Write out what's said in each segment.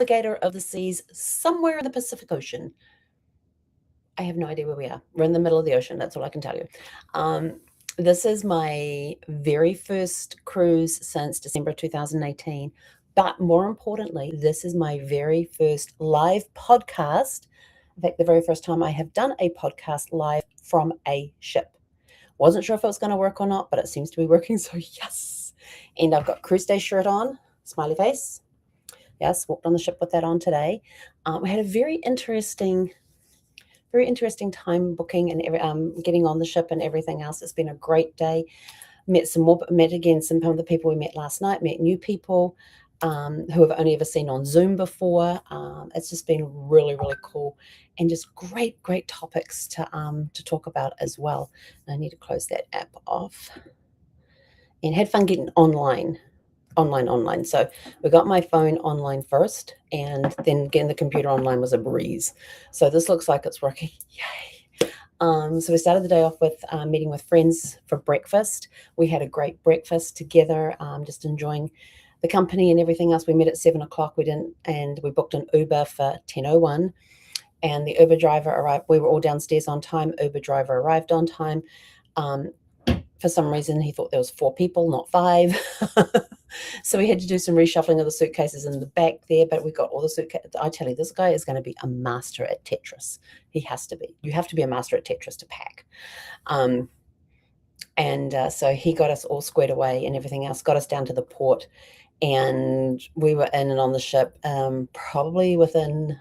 navigator of the seas somewhere in the Pacific Ocean. I have no idea where we are. We're in the middle of the ocean. That's all I can tell you. This is my very first cruise since December 2018. But more importantly, this is my very first live podcast. In fact, the very first time I have done a podcast live from a ship. Wasn't sure if it was going to work or not, but it seems to be working. So, yes. And I've got Cruise Day shirt on, smiley face. Yes, walked on the ship with that on today. We had a very interesting time booking and getting on the ship and everything else. It's been a great day. Met again some of the people we met last night. Met new people who I've only ever seen on Zoom before. It's just been really cool, and just great topics to talk about as well. And I need to close that app off. And had fun getting online. So we got my phone online first, and then getting the computer online was a breeze. So this looks like it's working. Yay. So we started the day off with meeting with friends for breakfast. We had a great breakfast together, just enjoying the company and everything else. We met at 7:00. We booked an Uber for 10:01, and the Uber driver arrived. We were all downstairs on time. Uber driver arrived on time. For some reason, he thought there was 4 people, not 5. So we had to do some reshuffling of the suitcases in the back there, but we got all the suitcases. I tell you, this guy is going to be a master at Tetris. He has to be. You have to be a master at Tetris to pack. So he got us all squared away and everything else, got us down to the port, and we were in and on the ship probably within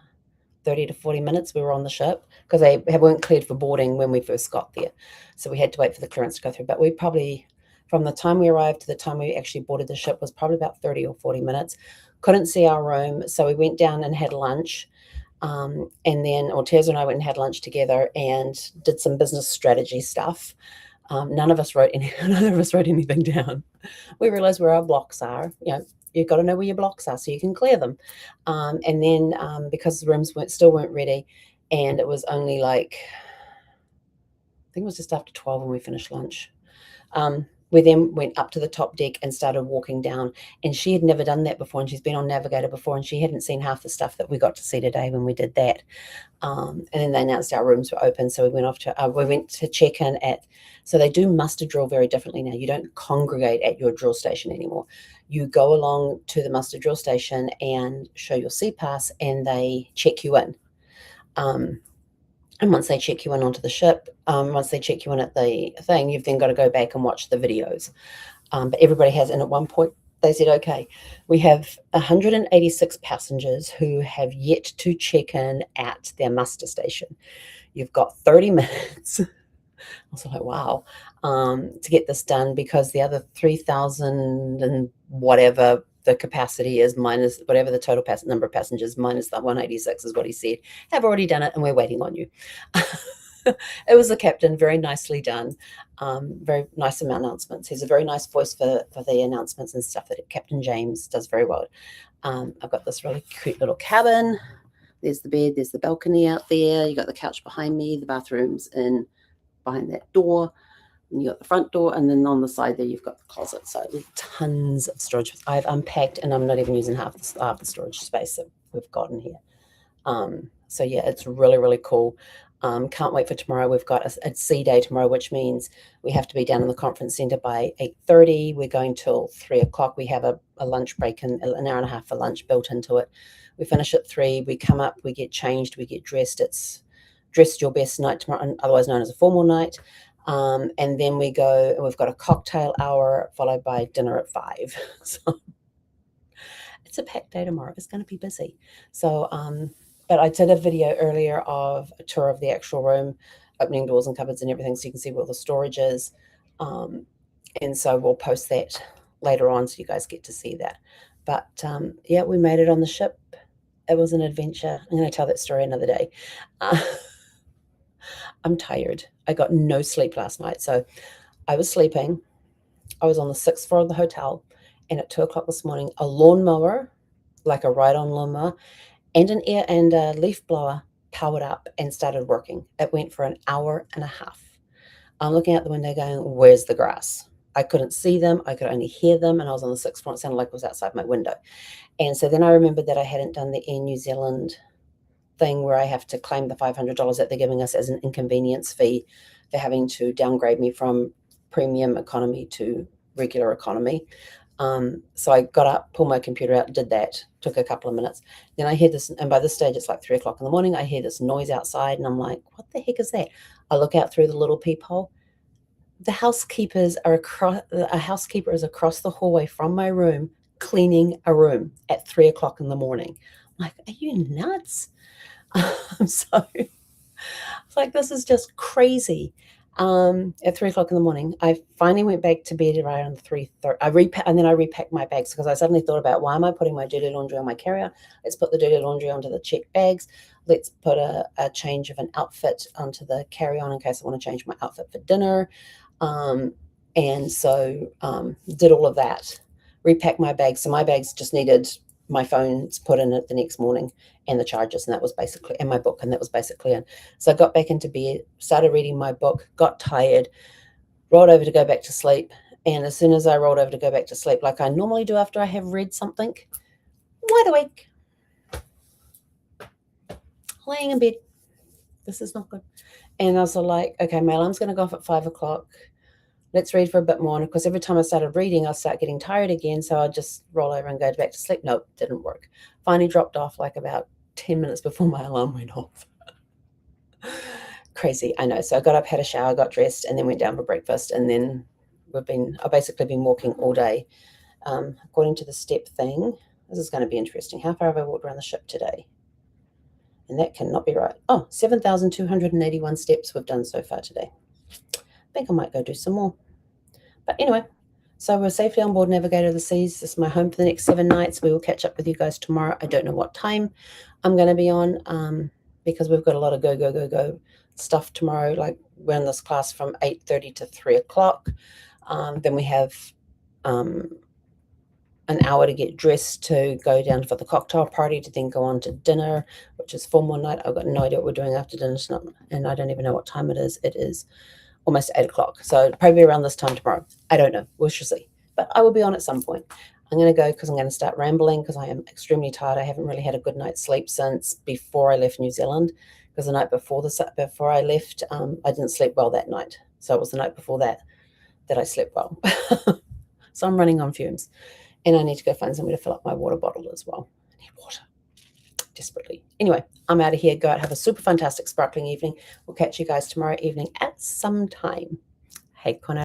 30 to 40 minutes. We were on the ship because they weren't cleared for boarding when we first got there. So we had to wait for the clearance to go through. But we probably, from the time we arrived to the time we actually boarded the ship, was probably about 30 or 40 minutes. Couldn't see our room. So we went down and had lunch. And then Tez and I went and had lunch together and did some business strategy stuff. None of us wrote anything down. We realized where our blocks are. You've got to know where your blocks are so you can clear them. And then because the rooms still weren't ready, and it was only like, I think it was just after 12 when we finished lunch. We then went up to the top deck and started walking down, and she had never done that before, and she's been on Navigator before, and she hadn't seen half the stuff that we got to see today when we did that. And then they announced our rooms were open, so we went to check in at. So they do muster drill very differently now. You don't congregate at your drill station anymore. You go along to the muster drill station and show your CPAS, and they check you in. And once they check you in onto the ship, once they check you in at the thing, you've then got to go back and watch the videos. But everybody has, and at one point they said, okay, we have 186 passengers who have yet to check in at their muster station. You've got 30 minutes. I was like, wow, to get this done, because the other 3,000 and whatever the capacity is, minus whatever the total number of passengers, minus the 186 is what he said, have already done it, and we're waiting on you. It was the captain, very nicely done, very nice announcements. He's a very nice voice for the announcements and stuff. That Captain James does very well. I've got this really cute little cabin. There's the bed, there's the balcony out there. You got the couch behind me, the bathroom's in behind that door, and you got the front door, and then on the side there you've got the closet. So tons of storage. I've unpacked, and I'm not even using half the storage space that we've got in here. So yeah, it's really cool. Can't wait for tomorrow. We've got a sea day tomorrow, which means we have to be down in the conference center by 8:30. We're going till 3:00. We have a lunch break and an hour and a half for lunch built into it. We finish at 3. We come up, we get changed, we get dressed. It's dressed your best night tomorrow, otherwise known as a formal night. And then we go, and we've got a cocktail hour followed by dinner at 5. So it's a packed day tomorrow. It's going to be busy. So, but I did a video earlier of a tour of the actual room, opening doors and cupboards and everything, so you can see where the storage is. And so we'll post that later on, so you guys get to see that. But yeah, we made it on the ship. It was an adventure. I'm going to tell that story another day. I'm tired. I got no sleep last night. So I was sleeping. I was on the 6th floor of the hotel, and at 2:00 this morning, a lawnmower, like a ride-on lawnmower, and a leaf blower powered up and started working. It went for an hour and a half. I'm looking out the window going, where's the grass? I couldn't see them. I could only hear them, and I was on the 6th floor. It sounded like it was outside my window. And so then I remembered that I hadn't done the Air New Zealand thing where I have to claim the $500 that they're giving us as an inconvenience fee for having to downgrade me from premium economy to regular economy. So I got up, pulled my computer out, did that, took a couple of minutes. Then I hear this, and by this stage it's like 3 o'clock in the morning. I hear this noise outside, and I'm like, what the heck is that? I look out through the little peephole. The housekeepers are across, a housekeeper is across the hallway from my room cleaning a room at 3 o'clock in the morning. I'm like, are you nuts? So it's like, this is just crazy. At 3 o'clock in the morning, I finally went back to bed around 3:30. And then I repacked my bags because I suddenly thought about, why am I putting my dirty laundry on my carrier? Let's put the dirty laundry onto the checked bags. Let's put a change of an outfit onto the carry-on in case I want to change my outfit for dinner. And so did all of that, repacked my bags. So my bags just needed my phones put in it the next morning and the chargers, and that was basically, and my book, and that was basically it. So I got back into bed, started reading my book, got tired, rolled over to go back to sleep. And as soon as I rolled over to go back to sleep, like I normally do after I have read something, wide awake, laying in bed. This is not good. And I was like, okay, my alarm's going to go off at 5 o'clock. Let's read for a bit more. And of course, every time I started reading, I start getting tired again. So I'd just roll over and go back to sleep. Nope, didn't work. Finally dropped off like about 10 minutes before my alarm went off. Crazy, I know. So I got up, had a shower, got dressed, and then went down for breakfast. And then I've basically been walking all day. According to the step thing, this is going to be interesting. How far have I walked around the ship today? And that cannot be right. Oh, 7,281 steps we've done so far today. I think I might go do some more. But anyway, so we're safely on board Navigator of the Seas. This is my home for the next 7 nights. We will catch up with you guys tomorrow. I don't know what time I'm going to be on because we've got a lot of go stuff tomorrow. Like we're in this class from 8:30 to 3 o'clock. Then we have an hour to get dressed to go down for the cocktail party, to then go on to dinner, which is formal night. I've got no idea what we're doing after dinner tonight, and I don't even know what time it is. It is almost 8 o'clock. So probably around this time tomorrow. I don't know. We shall see. But I will be on at some point. I'm going to go because I'm going to start rambling because I am extremely tired. I haven't really had a good night's sleep since before I left New Zealand, because the night before I left, I didn't sleep well that night. So it was the night before that I slept well. So I'm running on fumes. And I need to go find somewhere to fill up my water bottle as well. I need water desperately. Anyway, I'm out of here. Go out, have a super fantastic sparkling evening. We'll catch you guys tomorrow evening at some time. Hey, Connor.